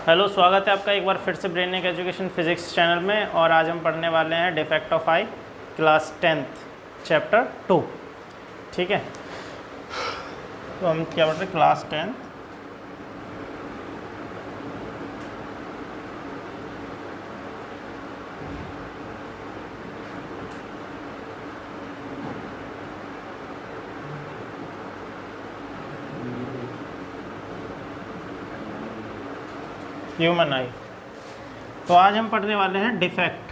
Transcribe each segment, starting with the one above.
Hello, स्वागत है आपका एक बार फिर से ब्रेनिक एजुकेशन फिजिक्स चैनल में। और आज हम पढ़ने वाले हैं defect of I class 10th chapter 2। ठीक है, तो हम क्या पढ़ रहे हैं? क्लास 10th ह्यूमन आई। तो आज हम पढ़ने वाले हैं डिफेक्ट।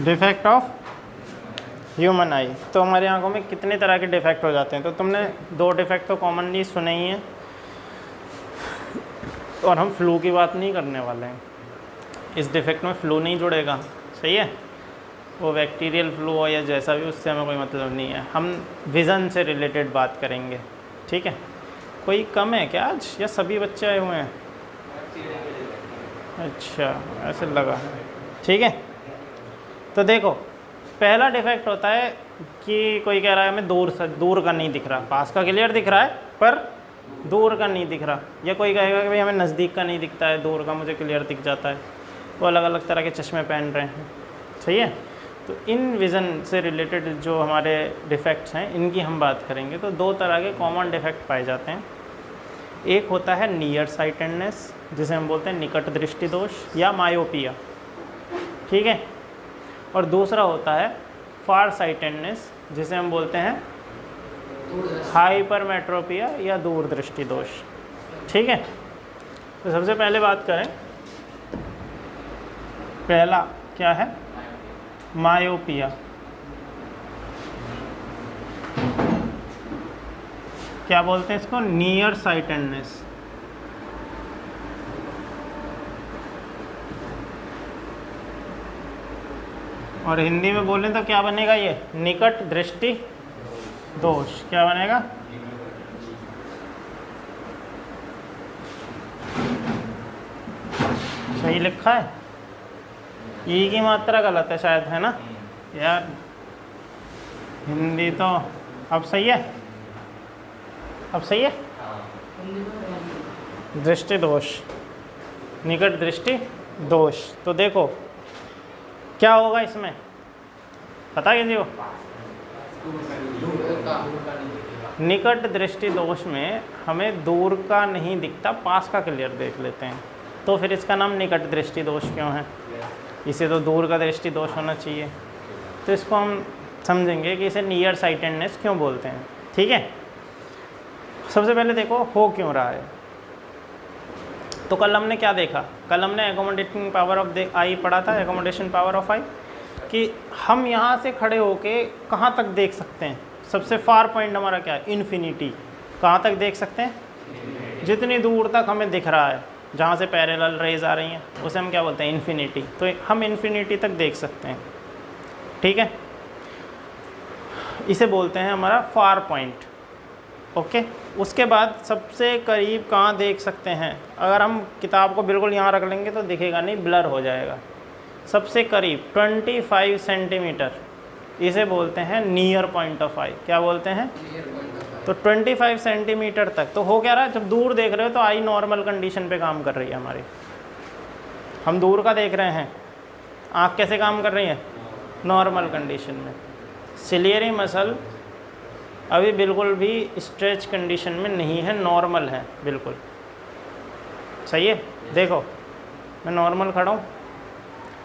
डिफेक्ट ऑफ ह्यूमन आई। तो हमारी आंखों में कितने तरह के डिफेक्ट हो जाते हैं? तो तुमने दो डिफेक्ट तो कॉमनली सुने ही हैं, और हम फ्लू की बात नहीं करने वाले हैं। इस डिफेक्ट में फ्लू नहीं जुड़ेगा, सही है? वो बैक्टीरियल फ्लू हो या जैसा भी, उससे हमें कोई मतलब नहीं है। हम विज़न से रिलेटेड बात करेंगे, ठीक है? कोई कम है क्या आज, या सभी बच्चे आए हुए हैं? अच्छा, ऐसे लगा, ठीक है। तो देखो, पहला डिफेक्ट होता है कि कोई कह रहा है हमें दूर का नहीं दिख रहा, पास का क्लियर दिख रहा है पर दूर का नहीं दिख रहा। या कोई कहेगा कि भाई हमें नज़दीक का नहीं दिखता है, दूर का मुझे क्लियर दिख जाता है। वो अलग अलग तरह के चश्मे पहन रहे हैं, सही है? तो इन विज़न से रिलेटेड जो हमारे डिफेक्ट्स हैं, इनकी हम बात करेंगे। तो दो तरह के कॉमन डिफेक्ट पाए जाते हैं। एक होता है नियर साइटेडनेस, जिसे हम बोलते हैं निकट दृष्टि दोष या मायोपिया, ठीक है? और दूसरा होता है फार साइटेडनेस, जिसे हम बोलते हैं हाइपरमेट्रोपिया या दूरदृष्टि दोष, ठीक है? तो सबसे पहले बात करें, पहला क्या है? मायोपिया। क्या बोलते हैं इसको? Near sightedness. और हिंदी में बोलें तो क्या बनेगा? ये निकट दृष्टि दोष। क्या बनेगा? सही लिखा है? ई की मात्रा गलत है शायद, है ना यार? हिंदी तो अब सही है, अब सही है। दृष्टि दोष, निकट दृष्टि दोष। तो देखो क्या होगा इसमें, पता किसी को? निकट दृष्टि दोष में हमें दूर का नहीं दिखता, पास का क्लियर देख लेते हैं। तो फिर इसका नाम निकट दृष्टि दोष क्यों है? इसे तो दूर का दृष्टि दोष होना चाहिए। तो इसको हम समझेंगे कि इसे नियर साइटेडनेस क्यों बोलते हैं, ठीक है? सबसे पहले देखो हो क्यों रहा है। तो कल हमने क्या देखा? कल हमने एकोमोडेटिंग पावर ऑफ द आई पढ़ा था, एकोमोडेशन पावर ऑफ आई, कि हम यहाँ से खड़े होके कहाँ तक देख सकते हैं। सबसे फार पॉइंट हमारा क्या है? इन्फिनिटी। कहाँ तक देख सकते हैं? जितनी दूर तक हमें दिख रहा है, जहाँ से पैरेलल रेज आ रही हैं, उसे हम क्या बोलते हैं? इन्फिनिटी। तो हम इन्फिनिटी तक देख सकते हैं, ठीक है? इसे बोलते हैं हमारा फार पॉइंट, ओके? उसके बाद सबसे करीब कहाँ देख सकते हैं? अगर हम किताब को बिल्कुल यहाँ रख लेंगे तो दिखेगा नहीं, ब्लर हो जाएगा। सबसे करीब 25 सेंटीमीटर, इसे बोलते हैं नियर पॉइंट ऑफ आई। क्या बोलते हैं? तो 25 सेंटीमीटर तक। तो हो क्या रहा है? जब दूर देख रहे हो तो आई नॉर्मल कंडीशन पे काम कर रही है हमारी। हम दूर का देख रहे हैं, आँख कैसे काम कर रही है? नॉर्मल कंडीशन में। सिलियरी मसल अभी बिल्कुल भी स्ट्रेच कंडीशन में नहीं है, नॉर्मल है बिल्कुल, सही है? देखो मैं नॉर्मल खड़ा हूँ,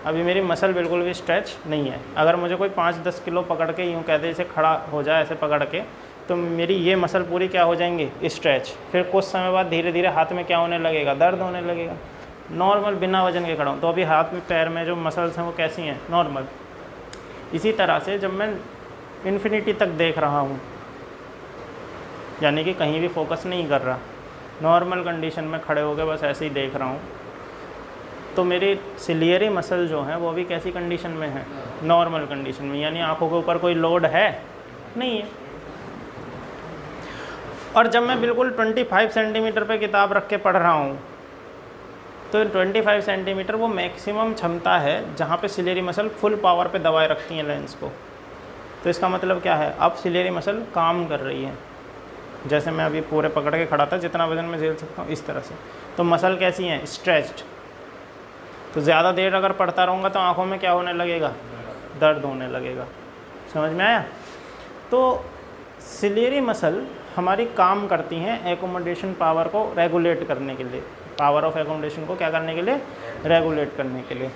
अभी मेरी मसल बिल्कुल भी स्ट्रेच नहीं है। अगर मुझे कोई 5-10 किलो पकड़ के यूँ कहते इसे खड़ा हो जाए ऐसे पकड़ के, तो मेरी ये मसल पूरी क्या हो जाएंगी? स्ट्रेच। फिर कुछ समय बाद धीरे धीरे हाथ में क्या होने लगेगा? दर्द होने लगेगा। नॉर्मल बिना वजन के खड़ा हूँ तो अभी हाथ में पैर में जो मसल्स हैं वो कैसी हैं? नॉर्मल। इसी तरह से जब मैं इन्फिनिटी तक देख रहा हूँ, यानी कि कहीं भी फोकस नहीं कर रहा, नॉर्मल कंडीशन में खड़े हो गए बस ऐसे ही देख रहा हूँ, तो मेरी सिलियरी मसल जो है वो भी कैसी कंडीशन में है? नॉर्मल कंडीशन में। यानी आंखों के ऊपर कोई लोड है नहीं है। और जब मैं बिल्कुल 25 सेंटीमीटर पे किताब रख के पढ़ रहा हूँ तो 25 सेंटीमीटर वो मैक्सिमम क्षमता है जहाँ पे सिलेरी मसल फुल पावर पे दबाए रखती हैं लेंस को। तो इसका मतलब क्या है, अब सिलेरी मसल काम कर रही है। जैसे मैं अभी पूरे पकड़ के खड़ा था, जितना वजन मैं झेल सकता हूँ इस तरह से। तो मसल कैसी हैं, स्ट्रेच्ड। तो ज़्यादा देर अगर पढ़ता रहूँगा तो आँखों में क्या होने लगेगा, दर्द होने लगेगा। समझ में आया। तो सिलेरी मसल हमारी काम करती हैं एकोमोडेशन पावर को रेगुलेट करने के लिए, पावर ऑफ एकोमोडेशन को क्या करने के लिए, रेगुलेट करने के लिए।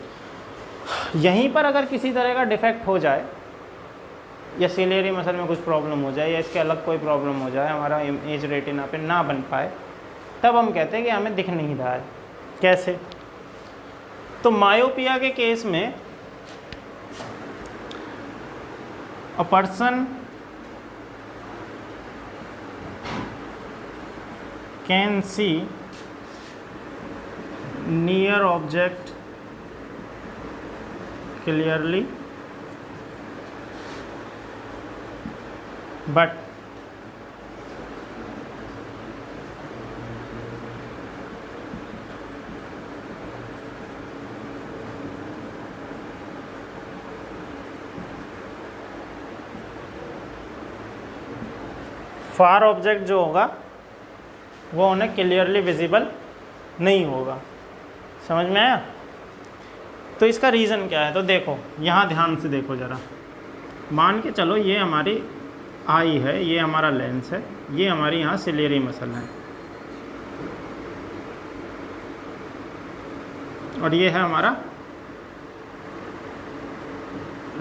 यहीं पर अगर किसी तरह का डिफेक्ट हो जाए या सिलेरी मसल में कुछ प्रॉब्लम हो जाए या इसके अलग कोई प्रॉब्लम हो जाए, हमारा इमेज रेटिना पे ना बन पाए, तब हम कहते हैं कि हमें दिख नहीं रहा है। कैसे, तो मायोपिया के केस में a person can see near object clearly but far object जो होगा वो उन्हें क्लियरली विजिबल नहीं होगा। समझ में आया। तो इसका रीज़न क्या है, तो देखो यहाँ ध्यान से देखो ज़रा। मान के चलो ये हमारी आई है, ये हमारा लेंस है, ये हमारी यहाँ सिलेरी मसल है और ये है हमारा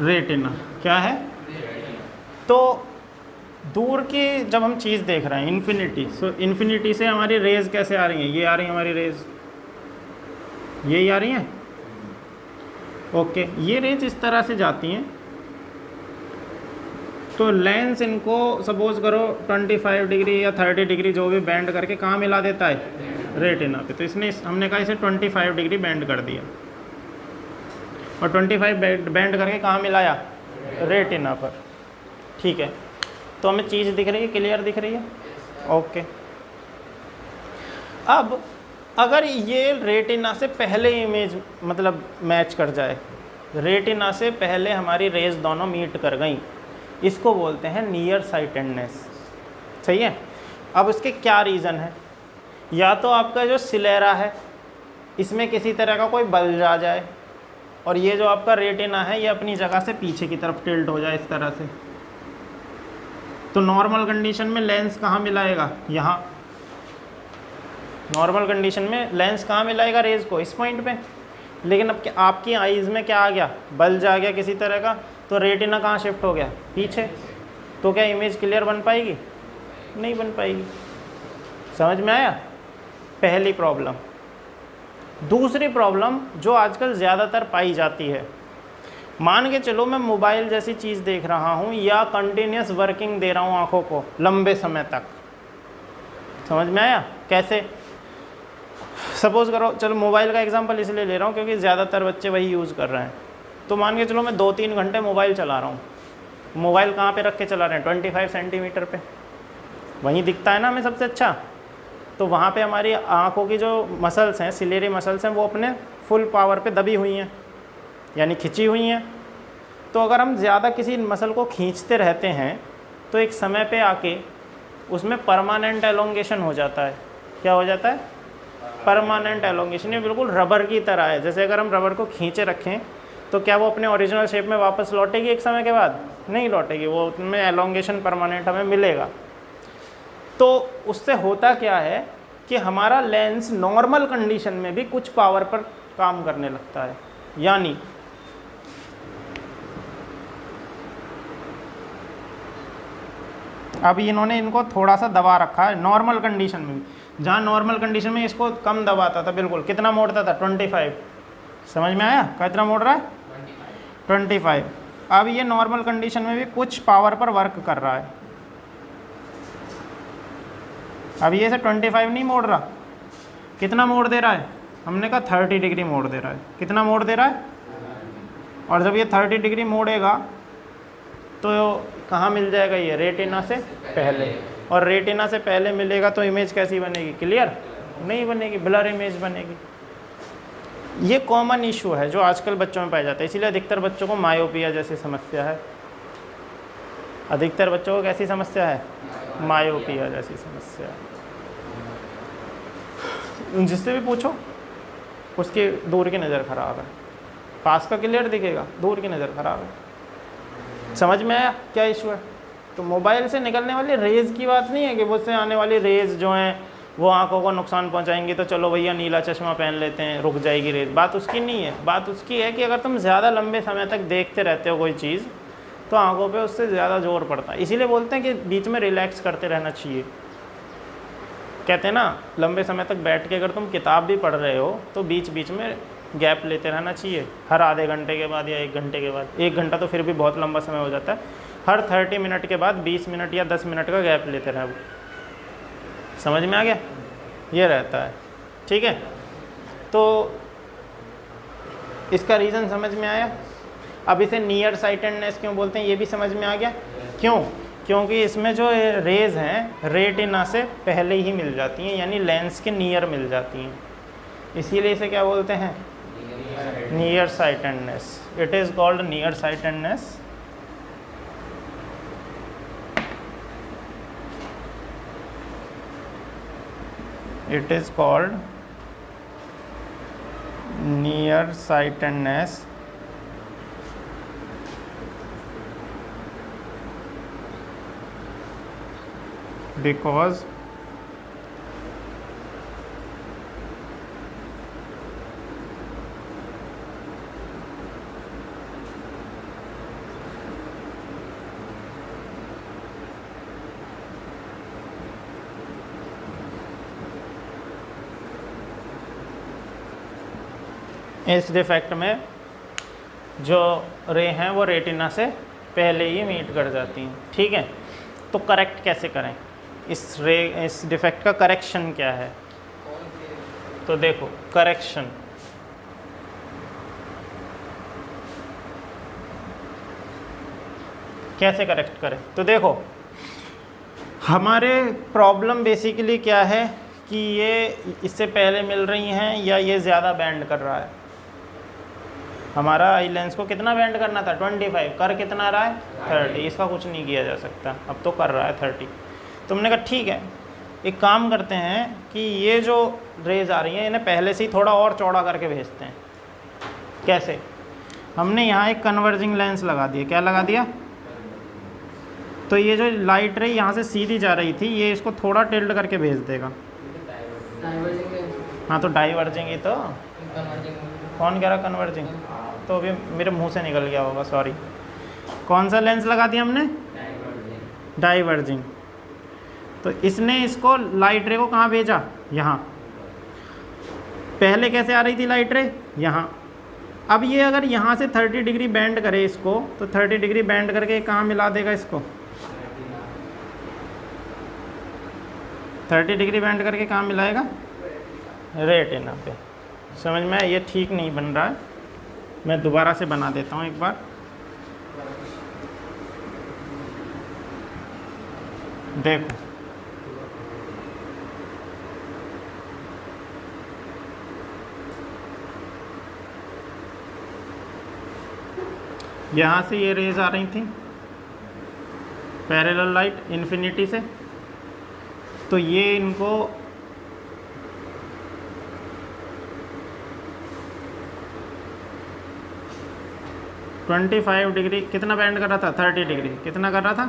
रेटिना। क्या है, तो दूर की जब हम चीज़ देख रहे हैं इन्फिनिटी, सो इन्फिनिटी से हमारी रेज कैसे आ रही हैं, ये आ रही है हमारी रेज, यही आ रही हैं। ओके, ये रेज इस तरह से जाती हैं। तो लेंस इनको सपोज करो 25 डिग्री या 30 डिग्री जो भी बेंड करके कहाँ मिला देता है, रेटिना पे। तो इसने हमने कहा इसे 25 डिग्री बेंड कर दिया और 25 बेंड करके कहाँ मिलाया, रेटिना पर। ठीक है, तो हमें चीज़ दिख रही है, क्लियर दिख रही है। ओके, अब अगर ये रेटिना से पहले इमेज मतलब मैच कर जाए, रेटिना से पहले हमारी रेज दोनों मीट कर गई, इसको बोलते हैं नियर साइटेडनेस। सही है। अब इसके क्या रीज़न है, या तो आपका जो सिलेरा है इसमें किसी तरह का कोई बल्ज आ जाए और ये जो आपका रेटिना है ये अपनी जगह से पीछे की तरफ टिल्ट हो जाए इस तरह से। तो नॉर्मल कंडीशन में लेंस कहाँ मिलाएगा, यहाँ। नॉर्मल कंडीशन में लेंस कहाँ मिलाएगा, रेज को, इस पॉइंट पे। लेकिन अब आपकी आईज़ में क्या आ गया, बल्ज आ गया किसी तरह का, तो रेटिना कहाँ शिफ्ट हो गया, पीछे। तो क्या इमेज क्लियर बन पाएगी, नहीं बन पाएगी। समझ में आया, पहली प्रॉब्लम। दूसरी प्रॉब्लम जो आजकल ज़्यादातर पाई जाती है, मान के चलो मैं मोबाइल जैसी चीज़ देख रहा हूँ या कंटिन्यूस वर्किंग दे रहा हूँ आँखों को लंबे समय तक। समझ में आया, कैसे। सपोज़ करो, चलो मोबाइल का एग्जांपल इसलिए ले रहा हूँ क्योंकि ज़्यादातर बच्चे वही यूज़ कर रहे हैं। तो मान के चलो मैं 2-3 घंटे मोबाइल चला रहा हूँ। मोबाइल कहाँ पे रख के चला रहे हैं, 25 सेंटीमीटर पे, वहीं दिखता है ना हमें सबसे अच्छा। तो वहाँ पे हमारी आँखों की जो मसल्स हैं, सिलेरी मसल्स हैं, वो अपने फुल पावर पे दबी हुई हैं, यानी खिंची हुई हैं। तो अगर हम ज़्यादा किसी मसल को खींचते रहते हैं तो एक समय पे आके उसमें परमानेंट एलोंगेशन हो जाता है। क्या हो जाता है, परमानेंट एलोंगेशन। ये बिल्कुल रबर की तरह है। जैसे अगर हम रबर को खींचे रखें तो क्या वो अपने ओरिजिनल शेप में वापस लौटेगी एक समय के बाद, नहीं लौटेगी, वो उनमें एलोंगेशन परमानेंट हमें मिलेगा। तो उससे होता क्या है कि हमारा लेंस नॉर्मल कंडीशन में भी कुछ पावर पर काम करने लगता है। यानी अभी इन्होंने इनको थोड़ा सा दबा रखा है नॉर्मल कंडीशन में, जहाँ नॉर्मल कंडीशन में इसको कम दबाता था, बिल्कुल कितना मोड़ता था, 25। समझ में आया, कितना मोड़ रहा है, 25। अब ये नॉर्मल कंडीशन में भी कुछ पावर पर वर्क कर रहा है। अब ये से 25 नहीं मोड़ रहा, कितना मोड़ दे रहा है, हमने कहा 30 डिग्री मोड़ दे रहा है। कितना मोड़ दे रहा है, और जब ये 30 डिग्री मोड़ेगा तो कहाँ मिल जाएगा, ये रेटिना से पहले। और रेटिना से पहले मिलेगा तो इमेज कैसी बनेगी, क्लियर नहीं बनेगी, ब्लर इमेज बनेगी। ये कॉमन इशू है जो आजकल बच्चों में पाया जाता है, इसीलिए अधिकतर बच्चों को मायोपिया जैसी समस्या है। अधिकतर बच्चों को कैसी समस्या है? मायोपिया जैसी समस्या है। जिससे भी पूछो उसकी दूर की नज़र खराब है, पास का क्लियर दिखेगा, दूर की नज़र खराब है। समझ में आया क्या इशू है? तो मोबाइल से निकलने वाली रेज़ की बात नहीं है कि उससे आने वाली रेज़ जो हैं वो आंखों को नुकसान पहुंचाएंगी, तो चलो भैया नीला चश्मा पहन लेते हैं, रुक जाएगी रेज़। बात उसकी नहीं है, बात उसकी है कि अगर तुम ज़्यादा लंबे समय तक देखते रहते हो कोई चीज़ तो आंखों पे उससे ज़्यादा जोर पड़ता है। इसीलिए बोलते हैं कि बीच में रिलैक्स करते रहना चाहिए। कहते हैं ना, लंबे समय तक बैठ के अगर तुम किताब भी पढ़ रहे हो तो बीच बीच में गैप लेते रहना चाहिए, हर आधे घंटे के बाद या 1 घंटे के बाद। 1 घंटा तो फिर भी बहुत लंबा समय हो जाता है, हर 30 मिनट के बाद 20 मिनट या 10 मिनट का गैप लेते रहो। समझ में आ गया? ये रहता है, ठीक है। तो इसका रीज़न समझ में आया। अब इसे नियर साइटेडनेस क्यों बोलते हैं ये भी समझ में आ गया। क्यों? क्योंकि इसमें जो रेज़ हैं रेटिना से पहले ही मिल जाती हैं, यानी लेंस के नियर मिल जाती हैं, इसीलिए इसे क्या बोलते हैं? Near sightedness. It is called near sightedness. It is called nearsightedness because इस डिफेक्ट में जो रे हैं वो रेटिना से पहले ही मीट कर जाती हैं, ठीक है। तो करेक्ट कैसे करें इस डिफेक्ट का करेक्शन क्या है? तो देखो करेक्शन, कैसे करेक्ट करें? तो देखो हमारे प्रॉब्लम बेसिकली क्या है कि ये इससे पहले मिल रही हैं या ये ज़्यादा बैंड कर रहा है। हमारा आई लेंस को कितना बैंड करना था? 25। कर कितना रहा है? 30। इसका कुछ नहीं किया जा सकता, अब तो कर रहा है 30। तुमने कहा ठीक है, एक काम करते हैं कि ये जो रेज आ रही हैं इन्हें पहले से ही थोड़ा और चौड़ा करके भेजते हैं। कैसे? हमने यहाँ एक कन्वर्जिंग लेंस लगा दिया। क्या लगा दिया? तो ये जो लाइट रे यहाँ से सीधी जा रही थी ये इसको थोड़ा टिल्ट करके भेज देगा। हाँ तो डाइवर्जिंग ही तो, कौन कह रहा कन्वर्जिंग? तो अभी मेरे मुंह से निकल गया होगा, सॉरी। कौन सा लेंस लगा दिया हमने? डाइवर्जिंग। तो इसने इसको लाइट रे को कहाँ भेजा? यहाँ। पहले कैसे आ रही थी लाइट रे? यहाँ। अब ये अगर यहाँ से 30 डिग्री बैंड करे इसको, तो 30 डिग्री बैंड करके कहाँ मिला देगा इसको? 30 डिग्री बैंड करके कहाँ मिलाएगा? रेटिना पे। समझ में? ये ठीक नहीं बन रहा है, मैं दोबारा से बना देता हूँ एक बार। देखो यहाँ से ये रेज आ रही थी पैरेलल लाइट इन्फिनिटी से, तो ये इनको (25 डिग्री कितना बैंड कर रहा था? 30 डिग्री कितना कर रहा था?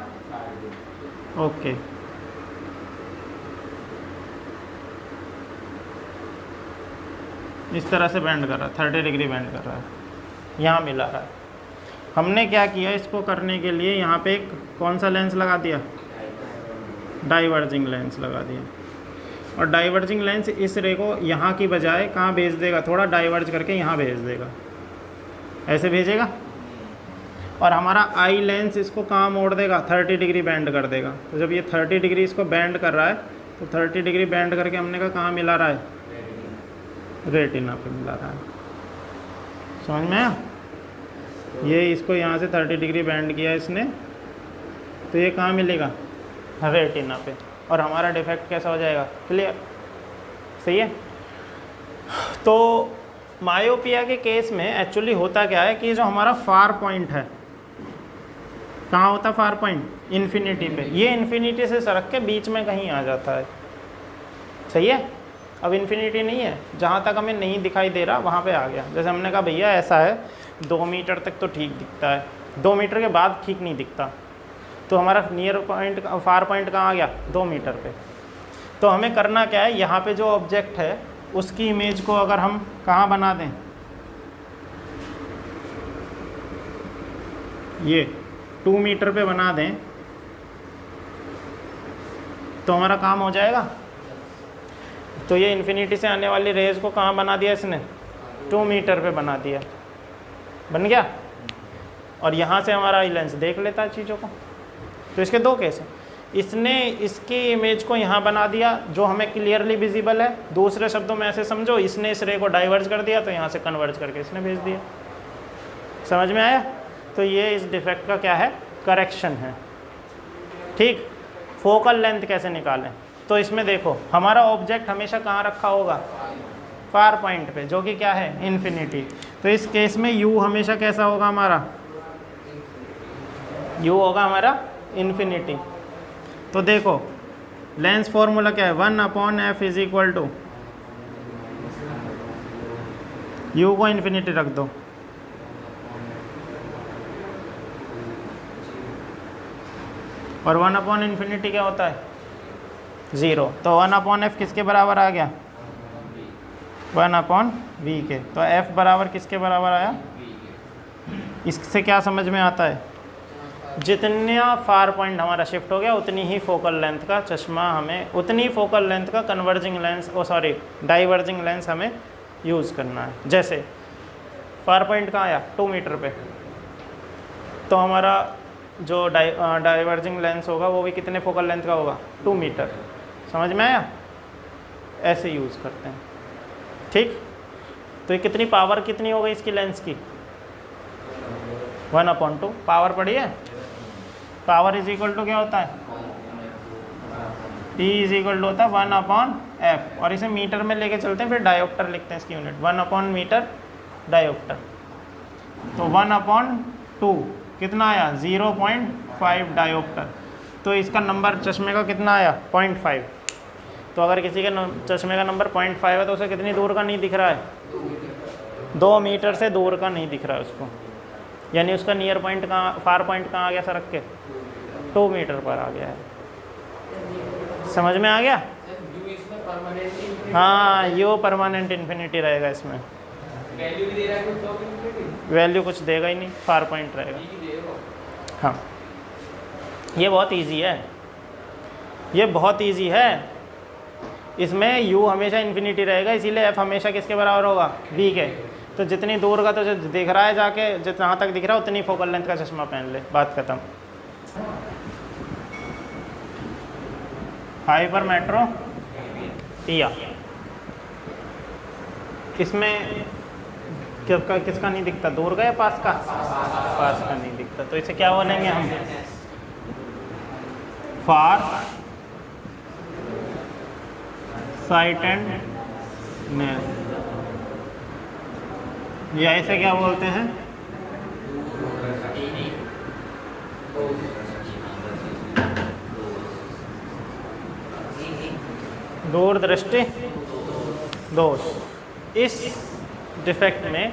ओके। इस तरह से बैंड कर रहा है, 30 डिग्री बैंड कर रहा है, यहाँ मिला रहा है। हमने क्या किया इसको करने के लिए, यहाँ पे एक कौन सा लेंस लगा दिया? डाइवर्जिंग लेंस लगा दिया। और डाइवर्जिंग लेंस इस रे को यहाँ की बजाय कहाँ भेज देगा? थोड़ा डाइवर्ज करके यहाँ भेज देगा, ऐसे भेजेगा। और हमारा आई लेंस इसको कहाँ मोड़ देगा? 30 डिग्री बैंड कर देगा। तो जब ये 30 डिग्री इसको बैंड कर रहा है तो 30 डिग्री बैंड करके हमने कहा कहाँ मिला रहा है? रेटिना पे मिला रहा है। समझ में आया? ये इसको यहाँ से 30 डिग्री बैंड किया इसने, तो ये कहाँ मिलेगा? रेटिना पे। और हमारा डिफेक्ट कैसा हो जाएगा? क्लियर? सही है। तो मायोपिया के केस में एक्चुअली होता क्या है कि जो हमारा फार पॉइंट है, कहाँ होता है फार पॉइंट? इन्फिनिटी पे। ये इन्फिनिटी से सरक के बीच में कहीं आ जाता है, सही है। अब इन्फिनिटी नहीं है, जहाँ तक हमें नहीं दिखाई दे रहा वहाँ पे आ गया। जैसे हमने कहा भैया ऐसा है 2 मीटर तक तो ठीक दिखता है, 2 मीटर के बाद ठीक नहीं दिखता, तो हमारा नियर पॉइंट फार पॉइंट कहाँ आ गया? 2 मीटर पे। तो हमें करना क्या है, यहाँ पे जो ऑब्जेक्ट है उसकी इमेज को अगर हम कहाँ बना दें, ये 2 मीटर पे बना दें तो हमारा काम हो जाएगा। तो ये इन्फिनिटी से आने वाली रेज को कहाँ बना दिया इसने? 2 मीटर पे बना दिया, बन गया। और यहाँ से हमारा लेंस देख लेता है चीज़ों को। तो इसके 2 केस हैं, इसने इसकी इमेज को यहाँ बना दिया जो हमें क्लियरली विजिबल है, दूसरे शब्दों में ऐसे समझो इसने इस रे को डाइवर्ज कर दिया तो यहाँ से कन्वर्ज करके इसने भेज दिया। समझ में आया? तो ये इस डिफेक्ट का क्या है? करेक्शन है। ठीक, फोकल लेंथ कैसे निकालें? तो इसमें देखो हमारा ऑब्जेक्ट हमेशा कहाँ रखा होगा? फार पॉइंट पे, जो कि क्या है? इन्फिनिटी। तो इस केस में u हमेशा कैसा होगा हमारा? u होगा हमारा इन्फिनिटी। तो देखो लेंस फॉर्मूला क्या है? 1/f is equal to, u को इन्फिनिटी रख दो, और 1/इन्फिनिटी क्या होता है? 0। तो 1/f किसके बराबर आ गया? 1/v के। तो f बराबर किसके बराबर आया? इससे क्या समझ में आता है? जितना फार पॉइंट हमारा शिफ्ट हो गया उतनी ही फोकल लेंथ का चश्मा हमें, उतनी फोकल लेंथ का कन्वर्जिंग लेंस, डाइवर्जिंग लेंस हमें यूज़ करना है। जैसे फार पॉइंट कहाँ आया? 2 मीटर पे, तो हमारा जो डाइवर्जिंग लेंस होगा वो भी कितने फोकल लेंथ का होगा? 2 मीटर। समझ में आया? ऐसे यूज़ करते हैं। ठीक, तो ये कितनी पावर कितनी हो गई इसकी लेंस की? 1/2 पावर पड़ी है। पावर इज इक्वल टू क्या होता है? T इज इक्वल टू होता है 1/f, और इसे मीटर में लेके चलते हैं, फिर डायोप्टर लिखते हैं इसकी यूनिट, 1/मीटर डायोप्टर। तो 1/2 कितना आया? 0.5 डायोप्टर। तो इसका नंबर चश्मे का कितना आया? 0.5। तो अगर किसी के चश्मे का नंबर 0.5 है तो उसे कितनी दूर का नहीं दिख रहा है? 2 मीटर से दूर का नहीं दिख रहा है उसको, यानी उसका नियर पॉइंट कहाँ, फार पॉइंट कहाँ आ गया सरक के? 2 मीटर पर आ गया है। समझ में आ गया? हाँ, यो परमानेंट इन्फिनिटी रहेगा इसमें। वैल्यू भी दे रहा है, वैल्यू कुछ देगा ही नहीं, फार पॉइंट रहेगा। हाँ, ये बहुत इजी है, ये बहुत इजी है। इसमें u हमेशा इन्फिनिटी रहेगा, इसीलिए f हमेशा किसके बराबर होगा? v के। तो जितनी दूर का तो जो दिख रहा है जाके, जितना तक दिख रहा है उतनी फोकल लेंथ का चश्मा पहन ले, बात खत्म। हाइपर मेट्रोपिया, इसमें किसका नहीं दिखता? दूर का या पास का? पास का नहीं दिखता। तो इसे क्या बोलेंगे हम? फार साइटेडनेस, या इसे क्या बोलते हैं? दूरदृष्टि दोष। इस डिफेक्ट में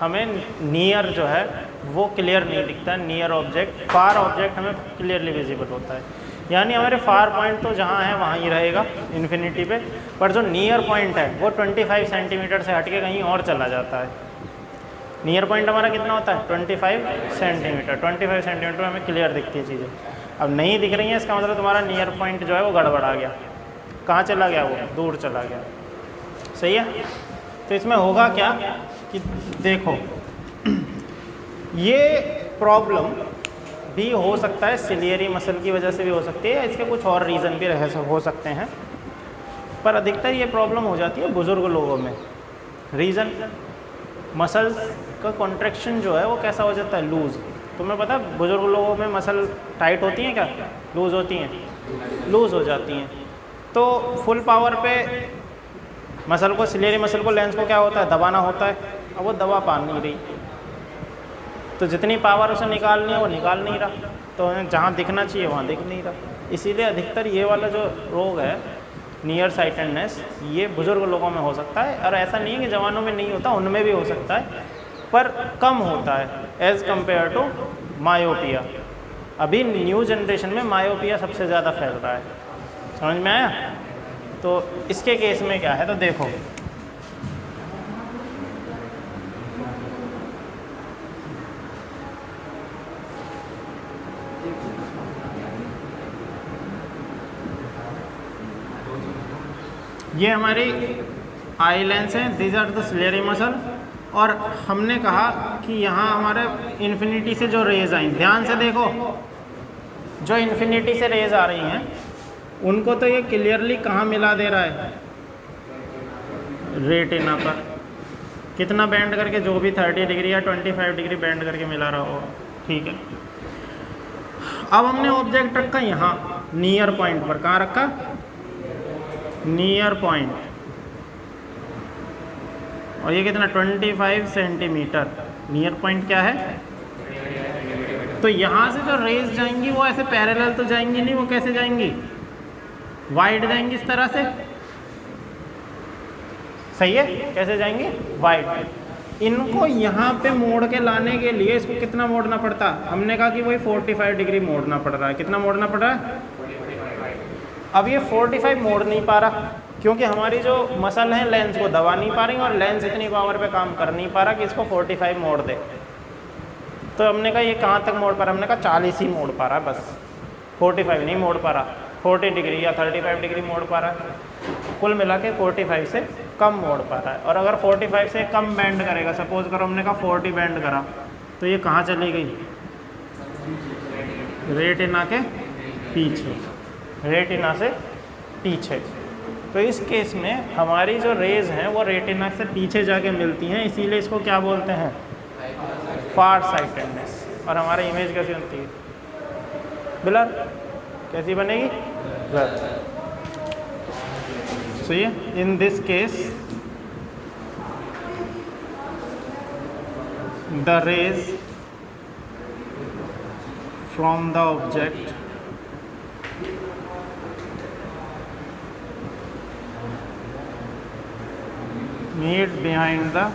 हमें नियर जो है वो क्लियर नहीं दिखता, नियर ऑब्जेक्ट, फार ऑब्जेक्ट हमें क्लियरली विजिबल होता है। यानी हमारे फार पॉइंट तो जहाँ है वहाँ ही रहेगा इन्फिनिटी पे, पर जो नियर पॉइंट है वो 25 सेंटीमीटर से हट के कहीं और चला जाता है। नियर पॉइंट हमारा कितना होता है? 25 सेंटीमीटर। 25 सेंटीमीटर में हमें क्लियर दिखती है चीज़ें। अब नहीं दिख रही हैं, इसका मतलब तुम्हारा नियर पॉइंट जो है वो गड़बड़ा गया। कहाँ चला गया? वो दूर चला गया। सही है? तो इसमें होगा क्या कि देखो, ये प्रॉब्लम भी हो सकता है सिलियरी मसल की वजह से भी हो सकती है, इसके कुछ और रीज़न भी हो सकते हैं, पर अधिकतर ये प्रॉब्लम हो जाती है बुज़ुर्ग लोगों में। रीज़न, मसल्स का कॉन्ट्रैक्शन जो है वो कैसा हो जाता है? लूज़। तुम्हें पता है बुज़ुर्ग लोगों में मसल टाइट होती हैं क्या? लूज़ होती हैं? लूज़ हो जाती हैं। तो फुल पावर पे मसल को, सिलेरी मसल को, लेंस को क्या होता है, दबाना होता है। अब वो दबा पा नहीं रही, तो जितनी पावर उसे निकालनी है वो निकाल नहीं रहा, तो जहाँ दिखना चाहिए वहाँ दिख नहीं रहा। इसीलिए अधिकतर ये वाला जो रोग है नियर साइटेडनेस, ये बुज़ुर्ग लोगों में हो सकता है, और ऐसा नहीं है कि जवानों में नहीं होता, उनमें भी हो सकता है, पर कम होता है एज़ कम्पेयर टू मायोपिया। अभी न्यू जनरेशन में मायोपिया सबसे ज़्यादा फैल रहा है, समझ में आया। तो इसके केस में क्या है, तो देखो ये हमारी आई लेंस है, these are the ciliary muscle, और हमने कहा कि यहाँ हमारे इन्फिनिटी से जो रेज आई, ध्यान से देखो, जो इन्फिनिटी से रेज आ रही हैं उनको तो ये क्लियरली कहाँ मिला दे रहा है, रेटिना पर। कितना बैंड करके, जो भी 30 डिग्री या 25 डिग्री बैंड करके मिला रहा हो, ठीक है। अब हमने ऑब्जेक्ट रखा यहाँ नियर पॉइंट पर, कहाँ रखा, नियर पॉइंट, और ये कितना 25 सेंटीमीटर नियर पॉइंट क्या है। तो यहाँ से जो रेज जाएंगी वो ऐसे पैरेलल तो जाएंगी नहीं, वो कैसे जाएंगी, वाइड जाएंगी इस तरह से, सही है, कैसे जाएंगी, वाइड। इनको यहाँ पे मोड़ के लाने के लिए इसको कितना मोड़ना पड़ता, हमने कहा कि वही 45 डिग्री मोड़ना पड़ रहा है। कितना मोड़ना पड़ रहा है, अब ये 45 मोड़ नहीं पा रहा, क्योंकि हमारी जो मसल है लेंस को दबा नहीं पा रही, और लेंस इतनी पावर पे काम कर नहीं पा रहा कि इसको 45 मोड़ दे। तो हमने कहा ये कहाँ तक मोड़ पा रहा, हमने कहा 40 ही मोड़ पा रहा है बस, 45 नहीं मोड़ पा रहा, 40 डिग्री या 35 डिग्री मोड़ पा रहा है, कुल मिला के 45 से कम मोड़ पा रहा है। और अगर 45 से कम बैंड करेगा, सपोज करो हमने कहा 40 बैंड करा, तो ये कहाँ चली गई, रेटिना के पीछे, रेटिना से पीछे। तो इस केस में हमारी जो रेज हैं वो रेटिना से पीछे जाके मिलती हैं, इसीलिए इसको क्या बोलते हैं, फार साइटेडनेस। और हमारा इमेज कैसी बनती है, ब्लर, कैसी बनेगी, ब्लर। सो ये in this case the rays from the object meet behind the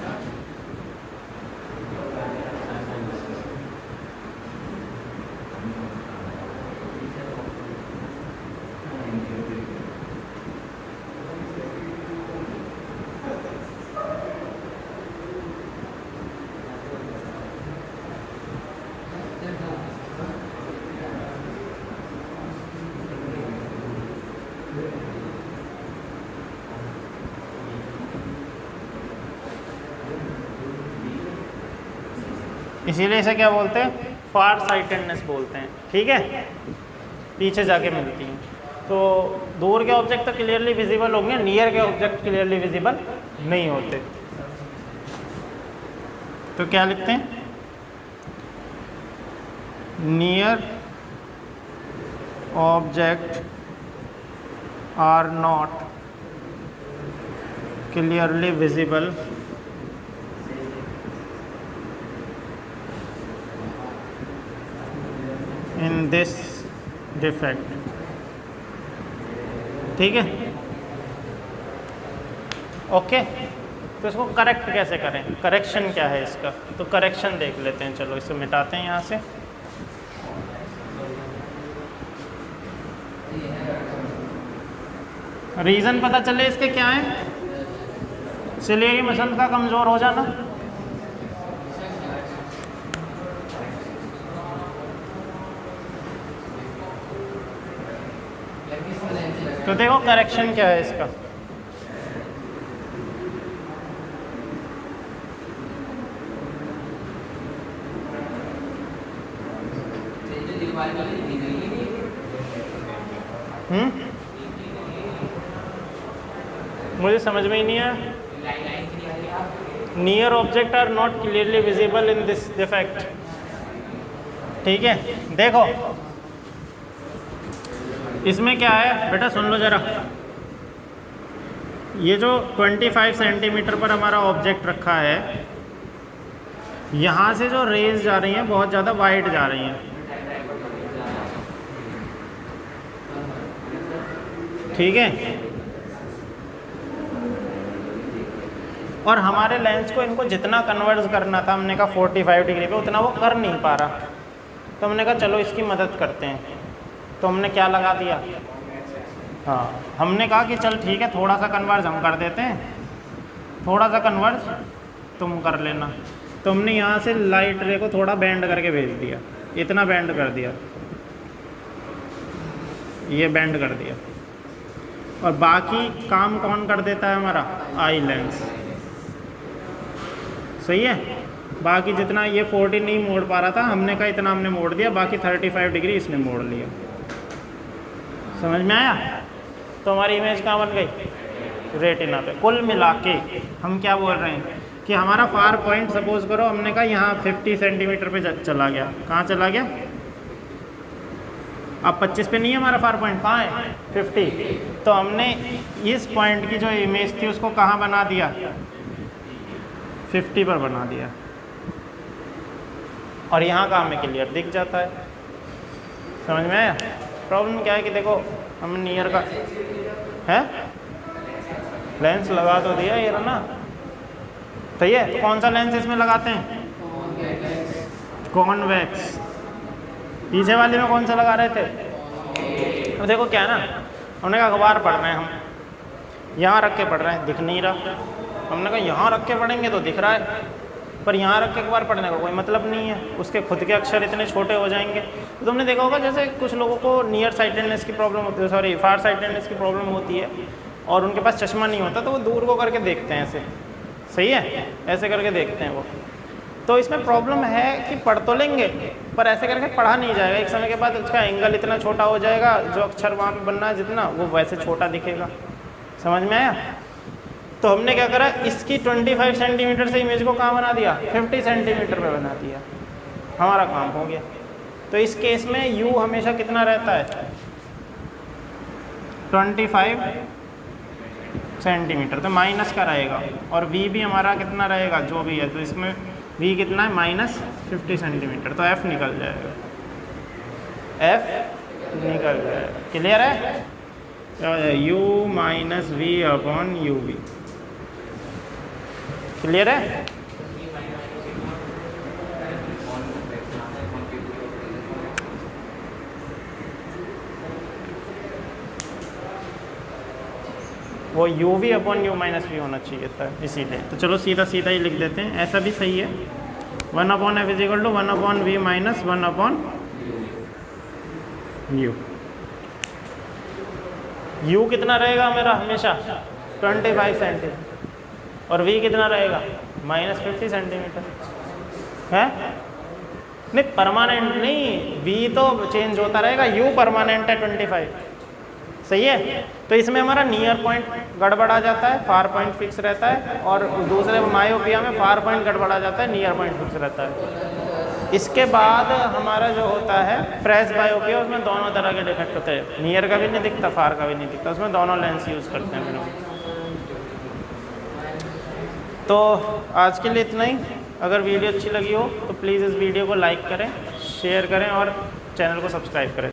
इसीलिए इसे क्या बोलते हैं, फार साइटेडनेस बोलते हैं, ठीक है, पीछे जाके मिलती हैं। तो दूर के ऑब्जेक्ट तो क्लियरली विजिबल होंगे, नियर के ऑब्जेक्ट क्लियरली विजिबल नहीं होते। तो क्या लिखते हैं, near object are not clearly visible in this defect, ठीक है, ओके। तो इसको करेक्ट कैसे करें, करेक्शन क्या है इसका, तो करेक्शन देख लेते हैं। चलो इसे मिटाते हैं यहाँ से। रीज़न पता चले इसके क्या है, सिलेरी मसल का कमज़ोर हो जाना, तो देखो करेक्शन क्या है इसका, मुझे समझ में ही नहीं आया। Near object are not clearly visible in this defect, ठीक है। देखो इसमें क्या है बेटा, सुन लो जरा, ये जो 25 सेंटीमीटर पर हमारा ऑब्जेक्ट रखा है, यहाँ से जो रेज जा रही हैं बहुत ज़्यादा वाइड जा रही हैं, ठीक है। और हमारे लेंस को इनको जितना कन्वर्ट करना था, हमने कहा 45 डिग्री पे, उतना वो कर नहीं पा रहा। तो हमने कहा चलो इसकी मदद करते हैं। तो हमने क्या लगा दिया, हाँ, हमने कहा कि चल ठीक है, थोड़ा सा कन्वर्ज हम कर देते हैं, थोड़ा सा कन्वर्ज तुम कर लेना। तो हमने यहाँ से लाइट रे को थोड़ा बेंड करके भेज दिया, इतना बेंड कर दिया, ये बेंड कर दिया। और बाकी काम कौन कर देता है, हमारा आई लेंस, सही है। बाकी जितना ये 40 नहीं मोड़ पा रहा था, हमने कहा इतना हमने मोड़ दिया, बाकी 35 डिग्री इसने मोड़ लिया। समझ में आया? तो हमारी इमेज कहाँ बन गई, रेटिना पे। कुल मिला के हम क्या बोल रहे हैं कि हमारा फार पॉइंट सपोज करो हमने कहा यहाँ 50 सेंटीमीटर पे चला गया। कहाँ चला गया? अब 25 पे नहीं है हमारा फार पॉइंट, कहाँ है? 50। तो हमने इस पॉइंट की जो इमेज थी उसको कहाँ बना दिया, 50 पर बना दिया। और यहाँ का हमें क्लियर दिख जाता है। समझ में आया? प्रॉब्लम क्या है कि देखो हम नियर का है, लेंस लगा तो दिया ये ना, सही है। तो कौन सा लेंस इसमें लगाते हैं? कॉन्वेक्स। पीछे वाले में कौन सा लगा रहे थे? अब देखो क्या है ना, हमने कहा अखबार पढ़ रहे हैं हम, यहाँ रख के पढ़ रहे हैं, दिख नहीं रहा। हमने कहा यहाँ रख के पढ़ेंगे तो दिख रहा है, पर यहाँ रख के अखबार पढ़ने का कोई मतलब नहीं है, उसके खुद के अक्षर इतने छोटे हो जाएंगे। तो तुमने देखा होगा जैसे कुछ लोगों को नियर साइटेडनेस की प्रॉब्लम होती है, सॉरी फार साइटेडनेस की प्रॉब्लम होती है, और उनके पास चश्मा नहीं होता, तो वो दूर को करके देखते हैं ऐसे, सही है, ऐसे करके देखते हैं वो। तो इसमें प्रॉब्लम है कि पढ़ तो लेंगे पर ऐसे करके पढ़ा नहीं जाएगा। एक समय के बाद उसका एंगल इतना छोटा हो जाएगा, जो अक्षर वहाँ पे बनना है जितना, वो वैसे छोटा दिखेगा। समझ में आया? तो हमने क्या करा, इसकी 25 सेंटीमीटर से इमेज को कहाँ बना दिया, 50 सेंटीमीटर पे बना दिया, हमारा काम हो गया। तो इस केस में u हमेशा कितना रहता है, 25 सेंटीमीटर, तो माइनस का रहेगा। और v भी हमारा कितना रहेगा, जो भी है, तो इसमें v कितना है, -50 सेंटीमीटर। तो f निकल जाएगा, f निकल जाएगा। क्लियर है? u - v/uv। क्लियर है? वो uv/u-v होना चाहिए था, इसीलिए। तो चलो सीधा सीधा ही लिख देते हैं, ऐसा भी सही है। 1/f = 1/v - 1/u। u कितना रहेगा मेरा हमेशा, 25 सेंटीमीटर, और v कितना रहेगा, -50 सेंटीमीटर है। नहीं परमानेंट नहीं, v तो चेंज होता रहेगा, u परमानेंट है 25, सही है। तो इसमें हमारा नियर पॉइंट गड़बड़ा जाता है, फार पॉइंट फिक्स रहता है, और दूसरे मायोपिया में फार पॉइंट गड़बड़ा जाता है, नियर पॉइंट फिक्स रहता है। इसके बाद हमारा जो होता है फ्रेश बायोपिया, उसमें दोनों तरह के डिफेक्ट होते हैं, नियर का भी नहीं दिखता, फार का भी नहीं दिखता, उसमें दोनों लेंस यूज़ करते हैं हम लोग। तो आज के लिए इतना ही। अगर वीडियो अच्छी लगी हो तो प्लीज़ इस वीडियो को लाइक करें, शेयर करें और चैनल को सब्सक्राइब करें।